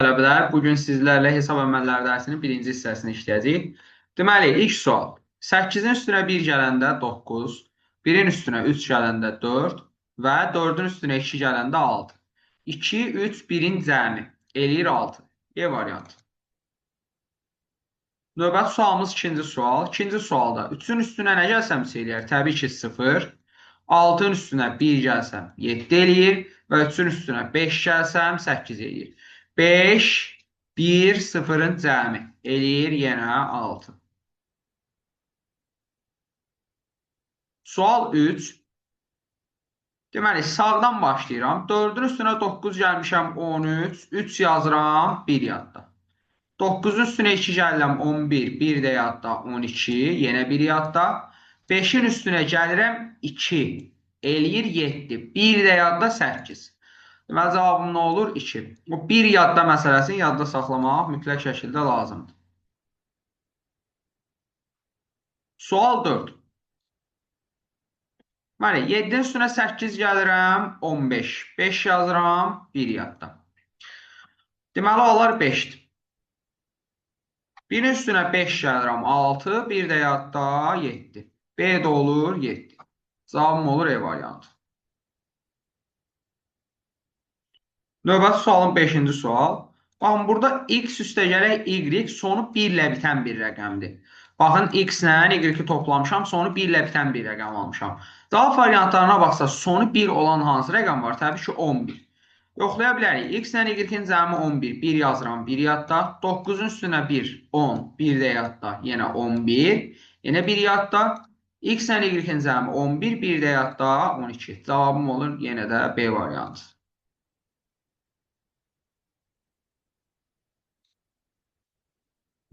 Tələbələr, bugün sizlərlə hesab əməlləri dərsinin birinci hissəsini işləyəcəyik. Deməli, ilk sual. 8-in üstünə 1 gələndə 9, 1-in üstünə 3 gələndə 4 və 4-ün üstünə 2 gələndə 6. 2, 3, 1-in cəmi eləyir 6. E variantı. Növbəti sualımız ikinci sual. İkinci sualda 3-ün üstünə nə gəlsəm eləyər? Təbii ki, 0. 6-ın üstünə 1 gəlsəm 7 eləyir və 3-ün üstünə 5 gəlsəm 8 eləyir. 5, 1, 0-ın cəmi eləyir yenə 6. Sual 3. Deməli, sağdan başlayıram. 4-ün üstünə 9 gəlmişəm 13, 3 yazıram, 1 yadda. 9-un üstünə 2 gəlirəm 11, 1 də yadda 12, yenə 1 yadda. 5-in üstünə gəlirəm 2, eləyir 7, 1 də yadda 8. Deməli, cavabım nə olur? 2. Bu 1 yadda məsələsini yadda saxlamaq mütləq şəkildə lazımdır. Sual 4. Deməli, 7-nin üstünə 8 gəlirəm, 15. 5 yazıram, 1 yadda. Deməli, olar 5-dir. 1-in üstünə 5 gəlirəm, 6. 1 də yadda 7. B də olur 7. Cavabım olur E variantı. Növbəti sualın 5-ci sual. Baxın, burada x üstəgələk y sonu 1 ilə bitən bir rəqəmdir. Baxın, x ilə y-i toplamışam, sonu 1 ilə bitən bir rəqəm almışam. Cavab variantlarına baxsa, sonu 1 olan hansı rəqəm var? Təbii ki, 11. Yoxlaya bilərik. X ilə y-in cəmi 11. 1 yazıram, 1 yadda. 9-un üstünə 1, 10. 1 də yadda, yenə 11. Yenə 1 yadda. X ilə y-in cəmi 11, 1 də yadda 12. Cavabım olur yenə də B variantı.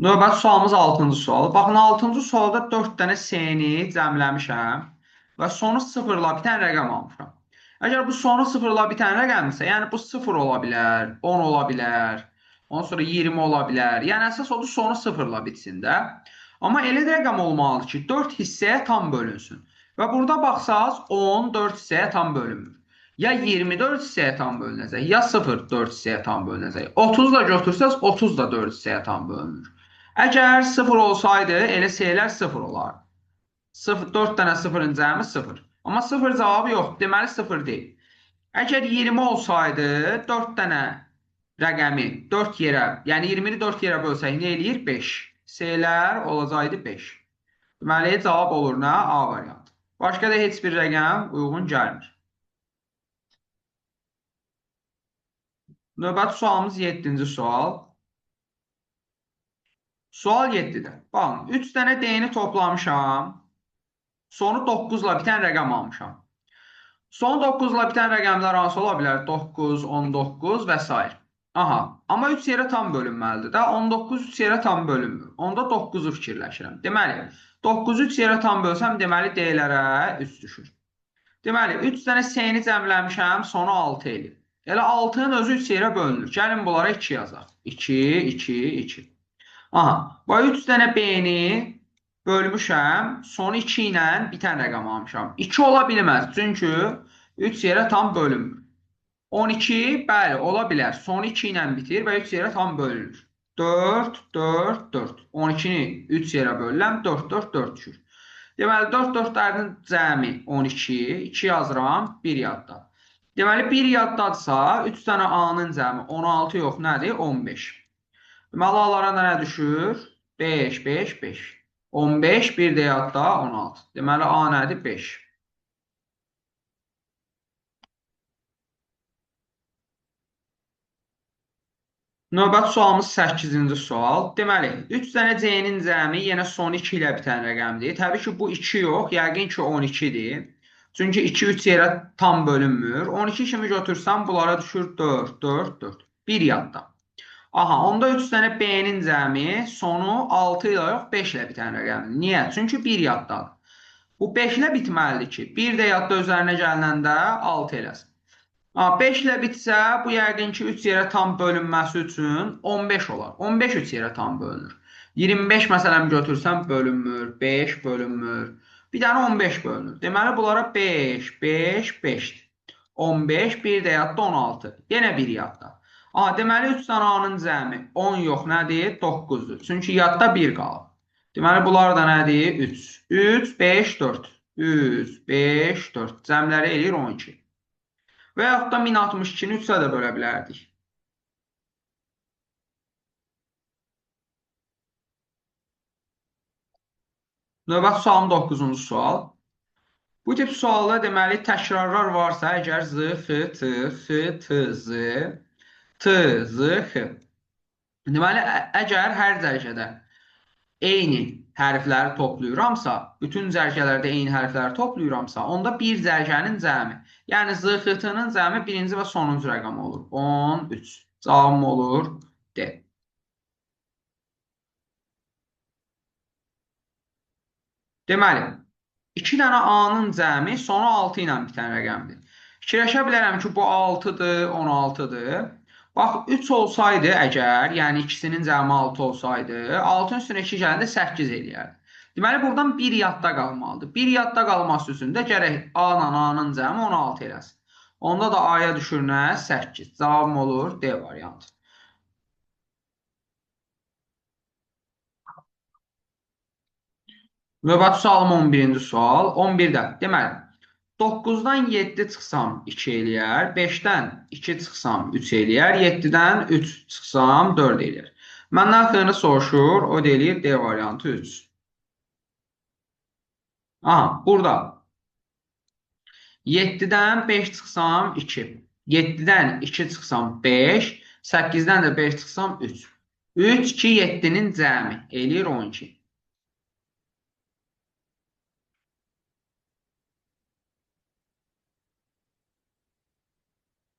Növbəti sualımız 6-cı sual. Baxın, 6-cı sualda 4 dənə S-ni cəmləmişəm və sonu 0 ilə bitən rəqəm almışam. Əgər bu sonu 0 ilə bitən rəqəmdirsə, yəni bu 0 ola bilər, 10 ola bilər, ondan sonra 20 ola bilər. Yəni əsas odur sonu 0 ilə bitsin də. Amma elə rəqəm olmalıdır ki, 4 hissəyə tam bölünsün. Və burada baxsaz 10 4 hissəyə tam bölünmür. Ya 24 hissəyə tam bölünəcək, ya 0 4 hissəyə tam bölünəcək. 30 da götürsəz 30 da 4 hissəyə tam bölünür. Əgər 0 olsaydı, elə şeylər 0 olardı. 4 dənə 0-ın cəmi 0. Amma 0 cavabı yox, deməli 0 deyil. Əgər 20 olsaydı, 4 dənə rəqəmi 4 yerə, yəni 20-ni 4 yerə bölsək, nə eləyir? 5. Şeylər olacaqdı 5. Deməli, cavab olur nə? A variantı. Başqa da heç bir rəqəm uyğun gəlmir. Növbəti sualımız 7-ci sual. Sual 7-də. Baxın, 3 dənə D-ni toplamışam. Sonu 9 ilə bitən rəqəm almışam. Sonu 9 ilə bitən rəqəmlər hansı ola bilər? 9, 19 və s. Aha, amma 3 yerə tam bölünməlidir də. 19 3 yerə tam bölünmür. Onda 9-u fikirləşirəm. Deməli, 9-u 3 yerə tam bölsəm, deməli D-lərə 3 düşür. Deməli, 3 dənə S-ni cəmləmişəm, sonu 6 eləyir. Elə 6-nın özü 3 yerə bölünür. Gəlin bunlara 2 yazaq. 2, 2, 2. Aha, bu 3 dənə B-ni bölmüşəm, sonu 2 ilə bitən rəqəm almışam. 2 ola bilməz, çünki 3 yerə tam bölünmür. 12, bəli, ola bilər. Sonu 2 ilə bitir və 3 yerə tam bölünür. 4, 4, 4. 12-ni 3 yerə bölürəm, 4, 4, 4 düşür. Deməli, 4, 4-lərin cəmi 12, 2 yazıram, 1 yadda. Deməli, 1 yaddadırsa, 3 dənə A-nın cəmi 16 yox, nədir? 15. Deməli, A-lara nə düşür? 5, 5, 5. 15, 1 də yadda 16. Deməli, A nədir? 5. Növbəti sualımız 8-ci sual. Deməli, 3 dənə C-nin cəmi yenə son 2 ilə bitən rəqəmdir. Təbii ki, bu 2 yox, yəqin ki 12-dir. Çünki 2 3 yerə tam bölünmür. 12 kimi götürsəm, bunlara düşür 4, 4, 4. 1 yadda. Aha, onda 3 dənə B-nin cəmi sonu 6 ilə yox, 5 ilə bitən rəqəmdir. Niyə? Çünki 1 yaddadır. Bu 5 ilə bitməlidir ki, 1 də yadda üzərinə gəlinəndə 6 eləsin. 5 ilə bitsə, bu yəqin ki 3 yerə tam bölünməsi üçün 15 olar. 15 3 yerə tam bölünür. 25 məsələn götürsəm bölünmür, 5 bölünmür. Bir dənə 15 bölünür. Deməli, bunlara 5, 5, 5'dir. 15, 1 də yadda 16. Yenə 1 yadda. Deməli 3 dənə A-nın cəmi 10 yox, nədir? 9-dur. Çünki yadda 1 qalıb. Deməli bunlar da nədir? 3. 3, 5, 4. 3, 5, 4. Cəmləri eləyir 12. Və yaxud da 1062-ni 3-ə də bölə bilərdik. Növbəti sualım 9-cu sual. Bu tip sualda deməli təkrarlar varsa, əgər Z, X, T, X, T, Z, T, Z, X. Deməli, əgər hər dərəcədə eyni hərfləri toplayıramsa, bütün dərəcələrdə eyni hərfləri toplayıramsa, onda bir dərəcənin cəmi, yəni Z, X, T-nin cəmi birinci və sonuncu rəqam olur. 13. Cavabım olur D. Deməli, 2 dənə A-nın cəmi sonu 6 ilə bitən rəqəmdir. Fikirləşə bilərəm ki, bu 6-dır, 16-dır. Bax, 3 olsaydı əgər, yəni ikisinin cəmi 6 olsaydı, 6-ın üstünə 2 gələndə 8 eləyərdi. Deməli, buradan 1 yadda qalmalıdır. 1 yadda qalması üçün də gərək A ilə A-nın cəmi 16 eləsin. Onda da A-ya düşür nə? 8. Cavabım olur D variantı. Növbəti sualım 11-ci sual. 11-də, deməli, 9-dan 7 çıxsam 2 eləyər, 5-dən 2 çıxsam 3 eləyər, 7-dən 3 çıxsam 4 eləyər. Məndən xeyrini soruşur, o deyir D variantı 3. Aha, burada 7-dən 5 çıxsam 2, 7-dən 2 çıxsam 5, 8-dən də 5 çıxsam 3. 3, 2, 7-nin cəmi eləyir 12.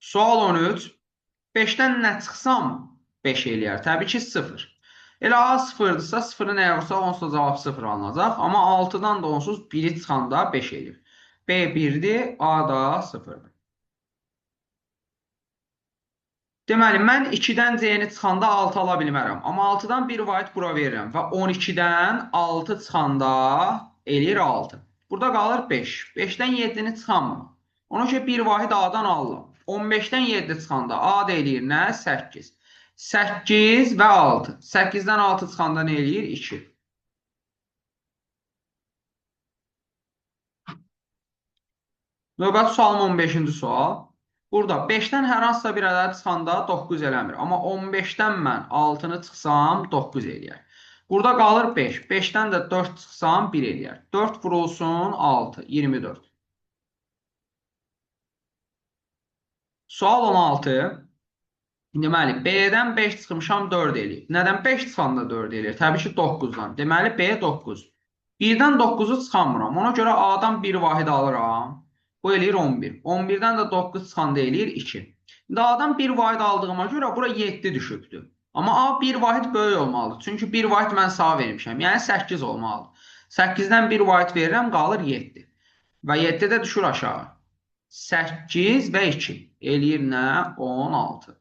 Sual 13. 5-dən nə çıxsam 5 eləyər. Təbii ki, 0. Elə A 0-dırsa, 0-ı nəyə vursaq, onsuz da cavab 0 alınacaq. Amma 6-dan da onsuz 1-i çıxanda 5 eləyir. B 1-dir, A da 0-dır. Deməli, mən 2-dən C-ni çıxanda 6 ala bilmərəm. Amma 6-dan 1 vahid bura verirəm. Və 12-dən 6 çıxanda eləyir 6. Burada qalır 5. 5-dən 7-ni çıxanmır. Ona görə 1 vahid A-dan alıram. 15-dən 7 çıxanda A da eləyir nə? 8. 8 və 6. 8-dən 6 çıxanda nə eləyir? 2. Növbəti sualım 15-ci sual. Burada 5-dən hər hansısa bir ədəd çıxanda 9 eləmir. Amma 15-dən mən 6-nı çıxsam 9 eləyər. Burada qalır 5. 5-dən də 4 çıxsam 1 eləyər. 4 vurulsun 6. 24. Sual 16. Deməli, B-dən 5 çıxmışam 4 eləyir. Nədən 5 çıxanda 4 eləyir? Təbii ki, 9-dan. Deməli, B 9. 1-dən 9-u çıxanmıram. Ona görə A-dan 1 vahid alıram. Bu eləyir 11. 11-dən də 9 çıxanda eləyir 2. İndi A-dan 1 vahid aldığıma görə bura 7 düşübdür. Amma A 1 vahid böyük olmalıdır. Çünki 1 vahid mən sağ vermişəm. Yəni 8 olmalıdır. 8-dən 1 vahid verirəm, qalır 7. Və 7 də düşür aşağı. 8 və 2 eləyir nə? 16.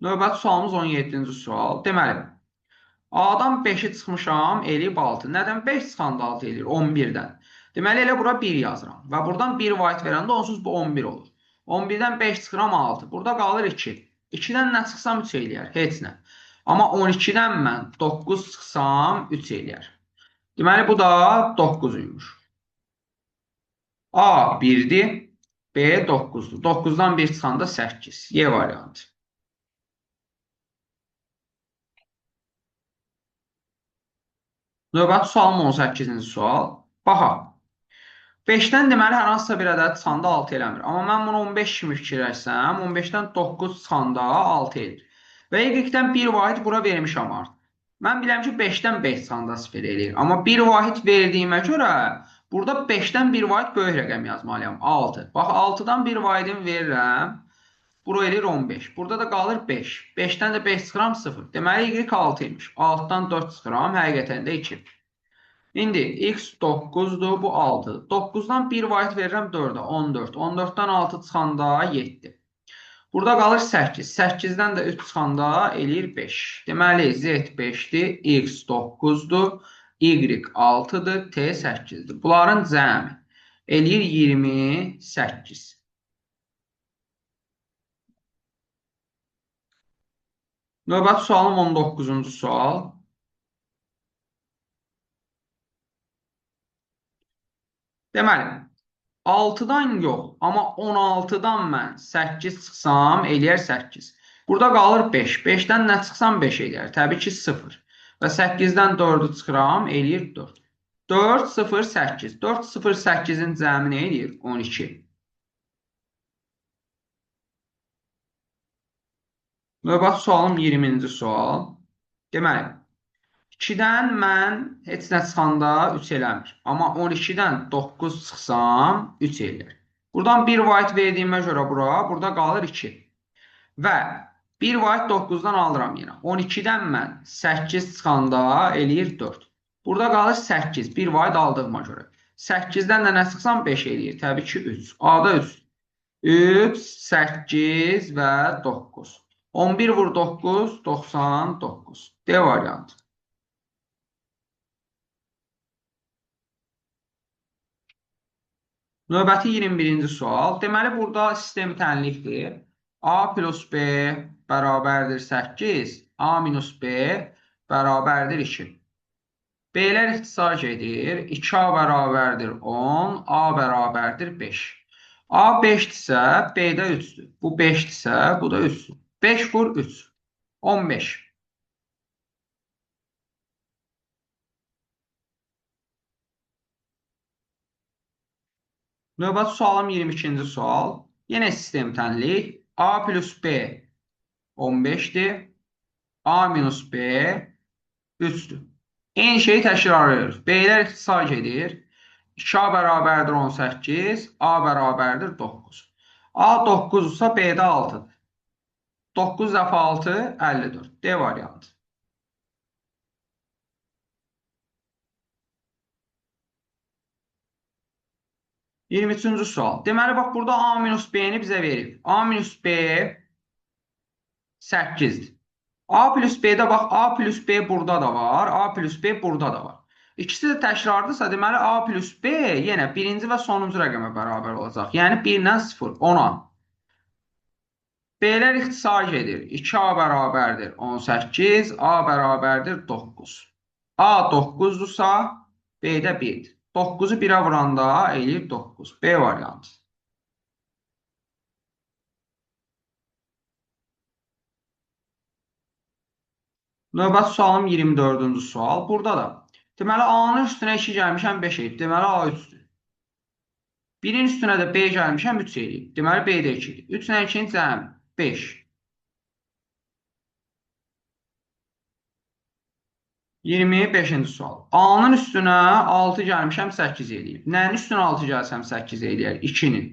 Növbəti sualımız 17-ci sual. Deməli, A-dan 5-i çıxmışam, eləyib 6. Nədən 5 çıxanda 6 eləyir? 11-dən. Deməli, elə bura 1 yazıram. Və buradan 1 vahid verəndə onsuz bu 11 olur. 11-dən 5 çıxıram 6. Burada qalır 2. 2-dən nə çıxsam 3 eləyər? Heç nə. Amma 12-dən mən 9 çıxsam 3 eləyər. Deməli, bu da 9-uymuş. A 1-dir, B 9-dur. 9-dan 1 çıxanda 8. Y variantı. Növbəti sualım 18-ci sual. Baxaq. 5-dən deməli hər hansısa bir ədəd çıxanda 6 eləmir. Amma mən bunu 15 kimi fikirləşsəm, 15-dən 9 çıxanda 6 edir. Və y-dən 1 vahid bura vermişəm artıq. Mən biləm ki, 5-dən 5 çıxanda 0 eləyir. Amma 1 vahid verdiyimə görə burada 5-dən 1 vahid böyük rəqəm yazmalıyam. 6. Bax, 6-dan 1 vahidimi verirəm. Bura eləyir 15. Burada da qalır 5. 5-dən də 5 çıxıram 0. Deməli, y 6 imiş. 6-dan 4 çıxıram, həqiqətən də 2. İndi x 9-dur, bu 6-dır. 9-dan 1 vahid verirəm 4-ə, 14. 14-dən 6 çıxanda 7. Burada qalır 8. 8-dən də 3 çıxanda eləyir 5. Deməli, z 5-dir, x 9-dur, y 6-dır, t 8-dir. Bunların cəmi eləyir 28. Növbəti sualım 19-cu sual. Deməli, 6-dan yox, amma 16-dan mən 8 çıxsam, eləyər 8. Burada qalır 5. 5-dən nə çıxsam 5 eləyər. Təbii ki, 0. Və 8-dən 4-ü çıxıram, eləyir 4. 4, 0, 8. 4, 0, 8-in cəmi nə eləyir? 12. Növbəti sualım 20-ci sual. Deməli, 2-dən mən heç nə çıxanda 3 eləmir. Amma 12-dən 9 çıxsam 3 eləyir. Buradan 1 vaid verdiyimə görə bura, burada qalır 2. Və 1 vaid 9-dan alıram yenə. 12-dən mən 8 çıxanda eləyir 4. Burada qalır 8. 1 vaid aldığıma görə. 8-dən də nə çıxsam 5 eləyir. Təbii ki 3. A-da 3. 3, 8 və 9. 11 vur 9, 99. D variantı. Növbəti 21-ci sual. Deməli, burada sistem tənlikdir. A plus B bərabərdir 8, A minus B bərabərdir 2. B-lər ixtisar edir. 2A bərabərdir 10, A bərabərdir 5. A 5-dirsə, B də 3-dür. Bu 5-dirsə, bu da 3-dür. 5 vur 3, 15. Növbəti sualım 22-ci sual. Yenə sistem tənlik. A plus B 15-dir. A minus B 3-dür. Eyni şeyi təkrar ediyoruz. B-lər ixtisar edir. 2A bərabərdir 18, A bərabərdir 9. A 9-dursa B-də 6-dır. 9 dəfə 6, 54. D variantı. 23-cü sual. Deməli, bax, burada A minus B-ni bizə verib. A minus B 8-dir. A plus B-də bax, A plus B burada da var, A plus B burada da var. İkisi də təkrardırsa, deməli, A plus B yenə birinci və sonuncu rəqəmə bərabər olacaq. Yəni, 1-dən 0, 10-a. B-lər ixtisar edir. 2A bərabərdir 18, A bərabərdir 9. A 9-dursa, B-də 1-dir. 9-u 1-ə vuranda eləyir 9. B variantı. Növbəti sualım 24-cü sual. Burada da. Deməli, A-nın üstünə 2 gəlmişəm 5 eləyib. Deməli, A 3-dür. 1-in üstünə də B gəlmişəm 3 eləyib. Deməli, B də 2-dir. 3 ilə 2-nin cəmi 5. 25-ci sual. A-nın üstünə 6 gəlmişəm 8 eləyib. Nəyin üstünə 6 gəlsəm 8 eləyər? 2-nin.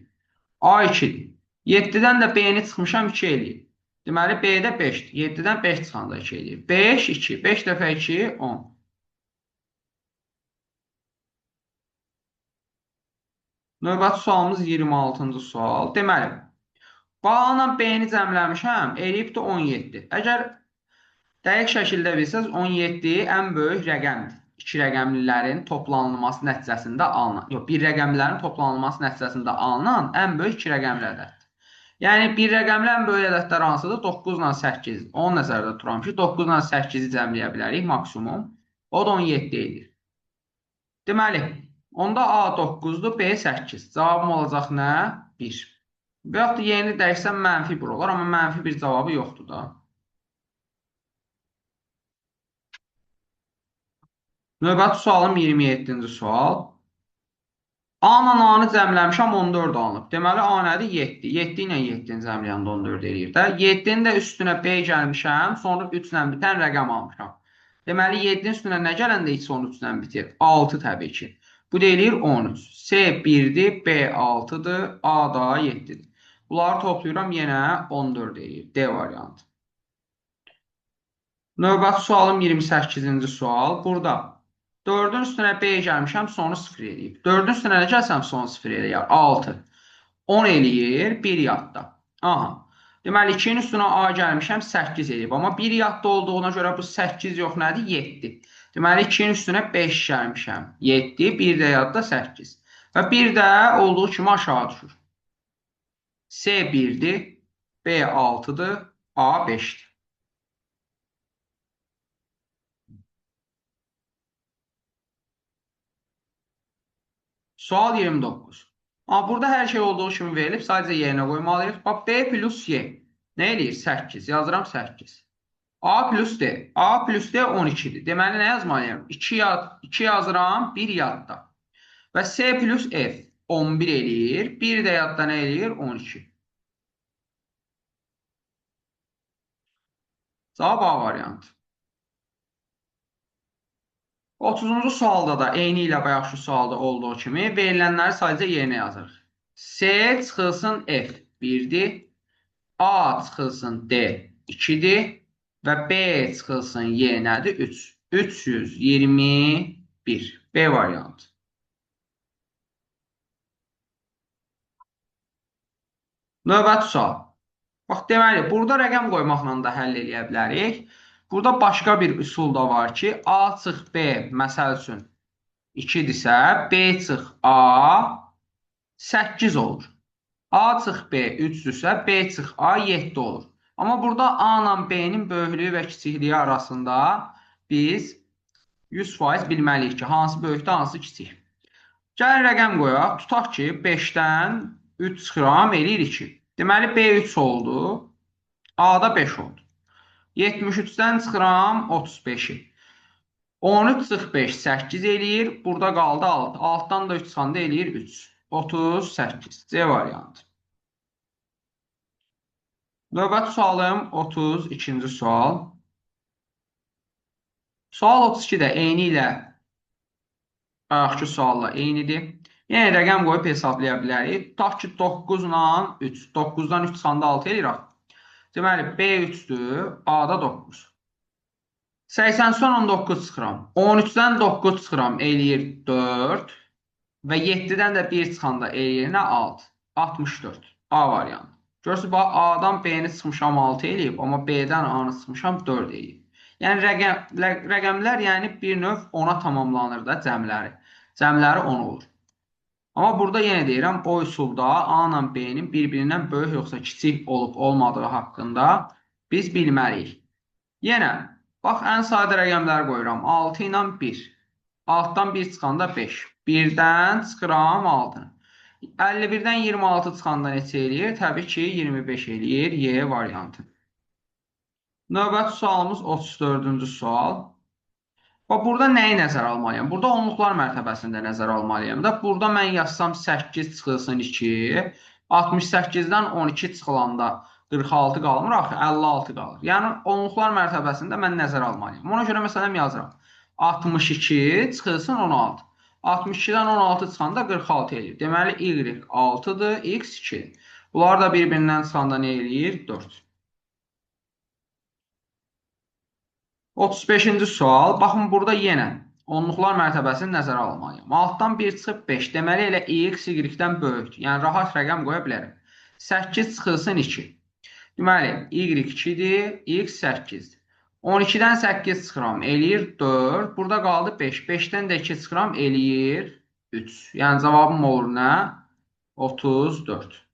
A 2-dir. 7-dən də B-ni çıxmışam 2 eləyib. Deməli, B-də 5-dir. 7-dən 5 çıxanda 2 eləyir. 5, 2. 5 dəfə 2, 10. Növbəti sualımız 26-cı sual. Deməli, A-la B-ni cəmləmişəm, eləyib də 17. Əgər dəqiq şəkildə bilsəz, 17 ən böyük rəqəmdir. 2 rəqəmlilərin toplanılması nəticəsində alınan, yox, 1 rəqəmlilərin toplanılması nəticəsində alınan ən böyük 2 rəqəmli ədəddir. Yəni, 1 rəqəmli ən böyük ədədlər hansıdır? 9 ilə 8. Onu nəzərdə tuturam ki, 9 ilə 8-i cəmləyə bilərik maksimum. O da 17 edir. Deməli, onda A 9-dur, B 8. Cavabım olacaq nə? 1. Və yaxud da yeni dəyişsəm mənfi 1 olar, amma mənfi bir cavabı yoxdur da. Növbəti sualım 27-ci sual. A-la A-nı cəmləmişəm 14 alınıb. Deməli, A nədir? 7. 7 ilə 7-ni cəmləyəndə 14 eləyir də. 7-nin də üstünə B gəlmişəm, sonra 3 ilə bitən rəqəm almışam. Deməli, 7-nin üstünə nə gələndə heç sonra 3 ilə bitir? 6 təbii ki. Bu deyir 13. C 1-dir, B 6-dır, A da 7-dir. Bunları toplayıram, yenə 14 eləyir. D variantı. Növbəti sualım 28-ci sual. Burada 4-ün üstünə B gəlmişəm, sonu 0 eləyib. 4-ün üstünə nə gəlsəm, sonu 0 eləyər. 6. 10 eləyir, 1 yadda. Aha. Deməli, 2-nin üstünə A gəlmişəm, 8 eləyib. Amma 1 yadda olduğuna görə bu 8 yox nədir? 7. Deməli, 2-nin üstünə 5 gəlmişəm. 7, 1 də yadda 8. Və 1 də olduğu kimi aşağı düşür. C 1-dir, B 6-dır, A 5-dir. Sual 29. Amma burada hər şey olduğu kimi verilib. Sadəcə yerinə qoymalıyıq. Bax, B plus Y nə eləyir? 8. Yazıram 8. A plus D. A plus D 12'dir. Deməli, nə yazmalıyım? 2 yazıram, 1 yadda. Və C plus F 11 eləyir. 1 də yadda nə eləyir? 12. Cavab A variantı. 30-cu sualda da eyni ilə bayaqki sualda olduğu kimi verilənləri sadəcə yerinə yazırıq. C çıxılsın F 1'dir. A çıxılsın D 2'dir. Və B çıxılsın Y nədir? 3. 321. B variantı. Növbəti sual. Bax, deməli, burada rəqəm qoymaqla da həll edə bilərik. Burada başqa bir üsul da var ki, A çıx B, məsəl üçün 2-dirsə, B çıx A 8 olur. A çıx B 3-dürsə, B çıx A 7 olur. Amma burada A ilə B-nin böyüklüyü və kiçikliyi arasında biz 100% bilməliyik ki, hansı böyükdə, hansı kiçik. Gəlin rəqəm qoyaq. Tutaq ki, 5-dən 3 çıxıram, eləyir 2. Deməli, B 3 oldu. A-da 5 oldu. 73-dən çıxıram 35-i. 13 çıx 5 8 eləyir. Burada qaldı 6. 6-dan da 3 çıxanda eləyir 3. 38. C variantı. Növbəti sualım 32-ci sual. Sual 32 də eyni ilə bayaqki sualla eynidir. Yəni rəqəm qoyub hesablaya bilərik. Tutaq ki 9 ilə 3. 9-dan 3 çıxanda 6 eləyir. Deməli, B 3-dür, A-da 9. 80 son 19 çıxıram. 13-dən 9 çıxıram, eləyir 4. Və 7-dən də 1 çıxanda eləyir 6. 64. A variantı. Görürsünüz, bax, A-dan B-ni çıxmışam 6 eləyib, amma B-dən A-nı çıxmışam 4 eləyib. Yəni, rəqəmlər bir növ 10-a tamamlanır da cəmləri. Cəmləri 10 olur. Amma burada yenə deyirəm, o üsulda A ilə B-nin bir-birindən böyük yoxsa kiçik olub olmadığı haqqında biz bilməliyik. Yenə, bax, ən sadə rəqəmləri qoyuram. 6 ilə 1. 6-dan 1 çıxanda 5. 1-dən çıxıram 6. 51-dən 26 çıxanda neçə eləyir? Təbii ki, 25 eləyir. Y variantı. Növbəti sualımız 34-cü sual. Burada nəyi nəzərə almalıyam? Burada onluqlar mərtəbəsində nəzərə almalıyam. Burada mən yazsam 8 çıxılsın 2. 68-dən 12 çıxılanda 46 qalmır, axı 56 qalır. Yəni, onluqlar mərtəbəsində mən nəzərə almalıyam. Ona görə məsələn yazıram. 62 çıxılsın 16. 62-dən 16 çıxanda 46 eləyir. Deməli, Y 6-dır, X 2. Bunlar da bir-birindən çıxanda nə eləyir? 4. 35-ci sual. Baxın, burada yenə onluqlar mərtəbəsini nəzərə almalıyam. Altdan 1 çıxıb 5. Deməli, elə X, Y-dən böyükdür. Yəni, rahat rəqəm qoya bilərəm. 8 çıxılsın 2. Deməli, Y 2-dir, X 8-dir. 12-dən 8 çıxıram, eləyir 4. Burada qaldı 5. 5-dən də 2 çıxıram, eləyir 3. Yəni, cavabım olur nə? 34.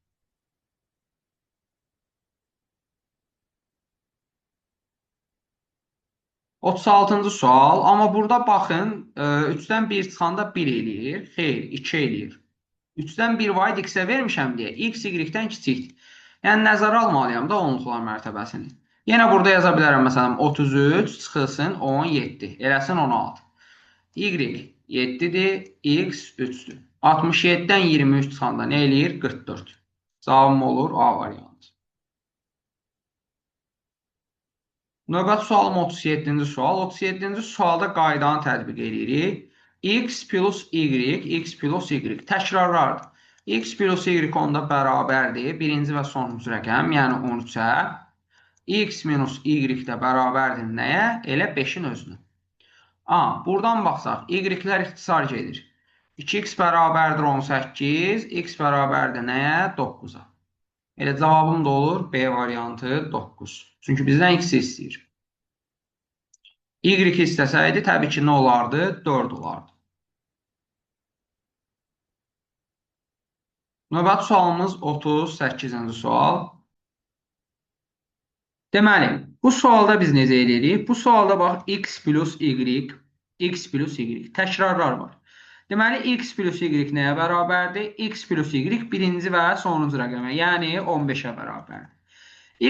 36-cı sual. Amma burada baxın, 3-dən 1 çıxanda 1 eləyir. Xeyr, 2 eləyir. 3-dən 1 vaid X-ə vermişəm deyə. X, Y-dən kiçikdir. Yəni, nəzərə almalıyam da onluqlar mərtəbəsini. Yenə burada yaza bilərəm, məsələn, 33 çıxılsın 17. Eləsin 16. Y 7-dir, X 3-dür. 67-dən 23 çıxanda nə eləyir? 44. Cavabım olur A variantı. Növbəti sualım 37-ci sual. 37-ci sualda qaydanı tətbiq edirik. X plus Y, X plus Y. Təkrarlardır. X plus Y onda bərabərdir. Birinci və sonuncu rəqəm, yəni 13-ə. X minus Y də bərabərdir nəyə? Elə 5-in özünə. Buradan baxsaq, Y-lər ixtisar gedir. 2x bərabərdir 18, x bərabərdir nəyə? 9-a. Elə cavabım da olur B variantı 9. Çünki bizdən x istəyir. Y istəsəydi, təbii ki, nə olardı? 4 olardı. Növbəti sualımız 38-ci sual. Deməli, bu sualda biz necə edirik? Bu sualda bax, x plus y, x plus y. Təkrarlar var. Deməli, x plus y nəyə bərabərdir? X plus y birinci və sonuncu rəqəmə, yəni 15-ə bərabərdir.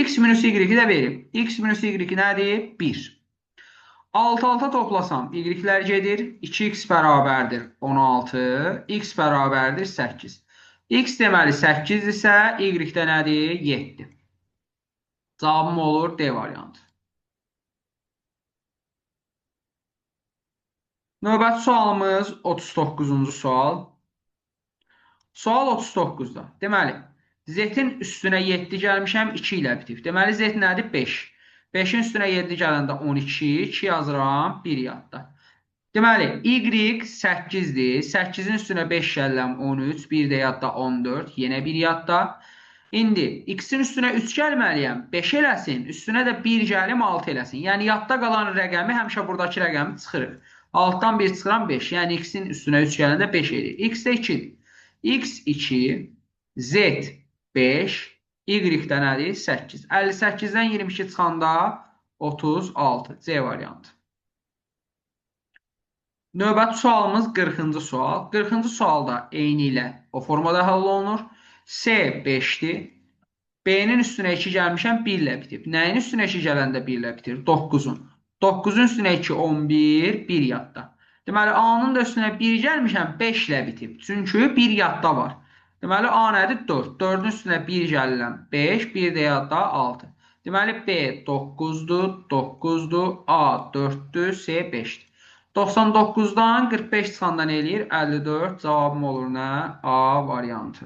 X minus y də verib. X minus y nədir? 1. 6-6 toplasam, y-lər gedir. 2x bərabərdir 16, x bərabərdir 8. X deməli 8 isə, y-də nədir? 7. Cavabım olur D variantı. Növbəti sualımız 39-cu sual. Sual 39-da. Deməli, z-in üstünə 7 gəlmişəm, 2 ilə bitib. Deməli, z nədir? 5. 5-in üstünə 7 gələndə 12, 2 yazıram, 1 yadda. Deməli, y 8-dir. 8-in üstünə 5 gələm 13, 1 də yadda 14, yenə 1 yadda. İndi x-in üstünə 3 gəlməliyəm, 5 eləsin, üstünə də 1 gəlim 6 eləsin. Yəni, yadda qalan rəqəmi həmişə buradakı rəqəmi çıxırıq. Altdan 1 çıxıram 5, yəni x-in üstünə 3 gələndə 5 edir. X də 2-dir. X2, Z 5, Y-də nədir? 8. 58-dən 22 çıxanda 36. C variantı. Növbəti sualımız 40-cı sual. 40-cı sualda eyni ilə o formada həll olunur. S 5-dir. B-nin üstünə 2 gəlmişəm, 1 ilə bitib. Nəyin üstünə 2 gələndə 1 ilə bitir? 9-un. 9-un üstünə 2, 11, 1 yadda. Deməli, A-nın da üstünə 1 gəlmişəm, 5 ilə bitib. Çünki 1 yadda var. Deməli, A nədir? 4. 4-ün üstünə 1 gəlirəm, 5, 1 də yadda 6. Deməli, B 9-dur, 9-dur, A 4-dür, C 5-dir. 99-dan 45 çıxanda nə eləyir? 54. Cavabım olur nə? A variantı.